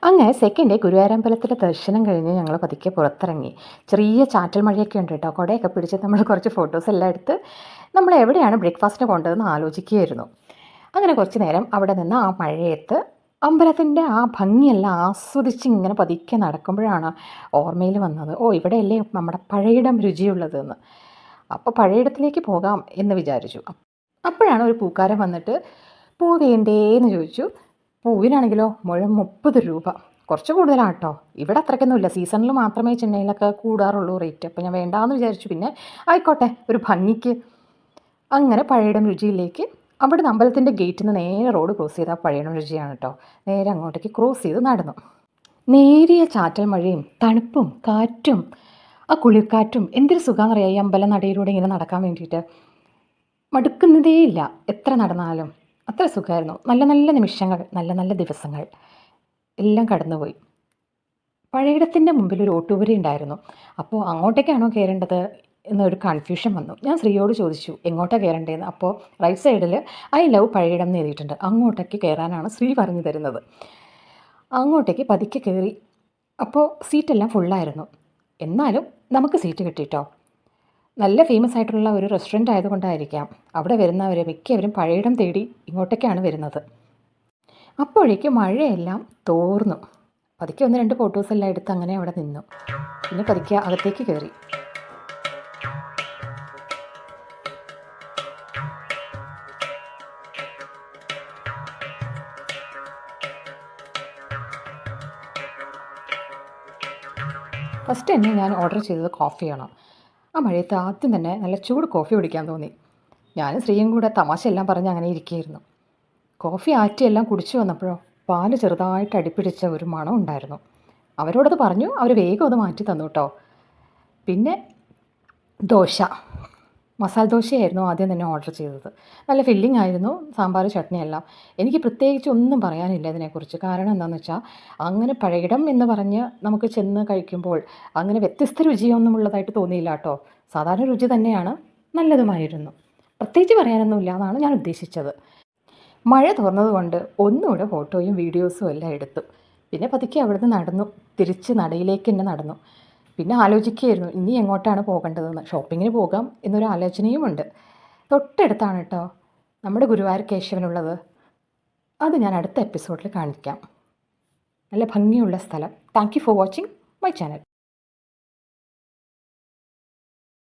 അങ്ങനെ second day ഗുരുവായൂരമ്പലത്തിലെ ദർശനം കഴിഞ്ഞ് ഞങ്ങൾ പതുക്കെ പുറത്തിറങ്ങി. ചെറിയ ചാറ്റൽ മഴയൊക്കെ ഉണ്ട് കേട്ടോ. കുടയൊക്കെ പിടിച്ച് നമ്മൾ കുറച്ച് ഫോട്ടോസ് എല്ലാം എടുത്ത് നമ്മൾ എവിടെയാണ് ബ്രേക്ക്ഫാസ്റ്റിന് പോകേണ്ടതെന്ന് ആലോചിക്കുകയായിരുന്നു. അങ്ങനെ കുറച്ച് നേരം അവിടെ നിന്ന് ആ മഴയത്ത് അമ്പലത്തിൻ്റെ ആ ഭംഗിയെല്ലാം ആസ്വദിച്ച് ഇങ്ങനെ പതുക്കെ നടക്കുമ്പോഴാണ് ഓർമ്മയിൽ വന്നത്, ഓ ഇവിടെയല്ലേ നമ്മുടെ പഴയിടം രുചിയുള്ളതെന്ന്. അപ്പോൾ പഴയിടത്തിലേക്ക് പോകാം എന്ന് വിചാരിച്ചു. അപ്പോഴാണ് ഒരു പൂക്കാരൻ വന്നിട്ട് പൂ വേണ്ടേന്ന് ചോദിച്ചു. പൂവിനാണെങ്കിലോ മുഴം 30 രൂപ. കുറച്ച് കൂടുതലാട്ടോ. ഇവിടെ അത്രയ്ക്കൊന്നുമില്ല, സീസണിൽ മാത്രമേ ചെന്നൈയിലൊക്കെ കൂടാറുള്ളൂ റേറ്റ്. അപ്പോൾ ഞാൻ വേണ്ടാന്ന് വിചാരിച്ചു. പിന്നെ ആയിക്കോട്ടെ ഒരു ഭംഗിക്ക്. അങ്ങനെ പഴയിടം രുചിയിലേക്ക് അവിടുന്ന് അമ്പലത്തിൻ്റെ ഗേറ്റിൽ നിന്ന് നേരെ റോഡ് ക്രോസ് ചെയ്താൽ പഴയിടം രുചിയാണ് കേട്ടോ. നേരെ അങ്ങോട്ടേക്ക് ക്രോസ് ചെയ്ത് നടന്നു. നേരിയ ചാറ്റൽ മഴയും തണുപ്പും കാറ്റും ആ കുളിർക്കാറ്റും എന്തൊരു സുഖമാണെന്നറിയാം ഈ അമ്പലം നടയിലൂടെ ഇങ്ങനെ നടക്കാൻ വേണ്ടിയിട്ട്. മടുക്കുന്നതേയില്ല എത്ര നടന്നാലും. അത്ര സുഖമായിരുന്നു. നല്ല നല്ല നിമിഷങ്ങൾ, നല്ല നല്ല ദിവസങ്ങൾ എല്ലാം കടന്നുപോയി. പഴയിടത്തിൻ്റെ മുമ്പിൽ ഒരു ഓട്ടുപുര ഉണ്ടായിരുന്നു. അപ്പോൾ അങ്ങോട്ടേക്കാണോ കയറേണ്ടത് എന്നൊരു കൺഫ്യൂഷൻ വന്നു. ഞാൻ ശ്രീയോട് ചോദിച്ചു എങ്ങോട്ടാണ് കയറേണ്ടതെന്ന്. അപ്പോൾ റൈറ്റ് സൈഡിൽ ഐ ലവ് പഴയിടം എന്ന് എഴുതിയിട്ടുണ്ട്. അങ്ങോട്ടേക്ക് കയറാനാണ് ശ്രീ പറഞ്ഞു തരുന്നത്. അങ്ങോട്ടേക്ക് പതുക്കെ കയറി. അപ്പോൾ സീറ്റെല്ലാം ഫുള്ളായിരുന്നു. എന്നാലും നമുക്ക് സീറ്റ് കിട്ടിയിട്ടോ. നല്ല ഫേമസ് ആയിട്ടുള്ള ഒരു റെസ്റ്റോറൻറ്റ് ആയതുകൊണ്ടായിരിക്കാം അവിടെ വരുന്നവർ മിക്കവരും പഴയിടം തേടി ഇങ്ങോട്ടേക്കാണ് വരുന്നത്. അപ്പോഴേക്കും മഴയെല്ലാം തോർന്നു. പതുക്കെ 1-2 ഫോട്ടോസ് എല്ലാം എടുത്ത് അങ്ങനെ അവിടെ നിന്നു. പിന്നെ പതുക്കെ അകത്തേക്ക് കയറി. ഫസ്റ്റ് തന്നെ ഞാൻ ഓർഡർ ചെയ്തത് കോഫിയാണ്. ആ മഴയത്ത് ആദ്യം തന്നെ നല്ല ചൂട് കോഫി കുടിക്കാൻ തോന്നി. ഞാനും ശ്രീയും കൂടെ തമാശയെല്ലാം പറഞ്ഞ് അങ്ങനെ ഇരിക്കുകയായിരുന്നു. കോഫി ആറ്റിയെല്ലാം കുടിച്ചു വന്നപ്പോഴോ പാല് ചെറുതായിട്ട് അടിപ്പിടിച്ച ഒരു മണം ഉണ്ടായിരുന്നു. അവരോടത് പറഞ്ഞു. അവർ വേഗം അത് മാറ്റി തന്നു കേട്ടോ. പിന്നെ ദോശ, മസാല ദോശയായിരുന്നു ആദ്യം തന്നെ ഓർഡർ ചെയ്തത്. നല്ല ഫില്ലിംഗ് ആയിരുന്നു, സാമ്പാർ ചട്നിയെല്ലാം. എനിക്ക് പ്രത്യേകിച്ച് ഒന്നും പറയാനില്ല ഇതിനെക്കുറിച്ച്. കാരണം എന്താണെന്ന് വെച്ചാൽ അങ്ങനെ പഴയിടം എന്ന് പറഞ്ഞ് നമുക്ക് ചെന്ന് കഴിക്കുമ്പോൾ അങ്ങനെ വ്യത്യസ്ത രുചിയൊന്നും ഉള്ളതായിട്ട് തോന്നിയില്ല കേട്ടോ. സാധാരണ രുചി തന്നെയാണ്, നല്ലതുമായിരുന്നു. പ്രത്യേകിച്ച് പറയാനൊന്നുമില്ല എന്നാണ് ഞാൻ ഉദ്ദേശിച്ചത്. മഴ തോർന്നതുകൊണ്ട് ഒന്നുകൂടെ ഫോട്ടോയും വീഡിയോസും എല്ലാം എടുത്തു. പിന്നെ പതുക്കെ അവിടുന്ന് നടന്നു, തിരിച്ച് നടയിലേക്ക് തന്നെ നടന്നു. പിന്നെ ആലോചിക്കുകയായിരുന്നു ഇനി എങ്ങോട്ടാണ് പോകേണ്ടതെന്ന്. ഷോപ്പിങ്ങിന് പോകാം എന്നൊരു ആലോചനയുമുണ്ട്. തൊട്ടടുത്താണ് കേട്ടോ നമ്മുടെ ഗുരുവായൂർ കേശവനുള്ളത്. അത് ഞാൻ അടുത്ത എപ്പിസോഡിൽ കാണിക്കാം. നല്ല ഭംഗിയുള്ള സ്ഥലം. Thank you for watching my channel.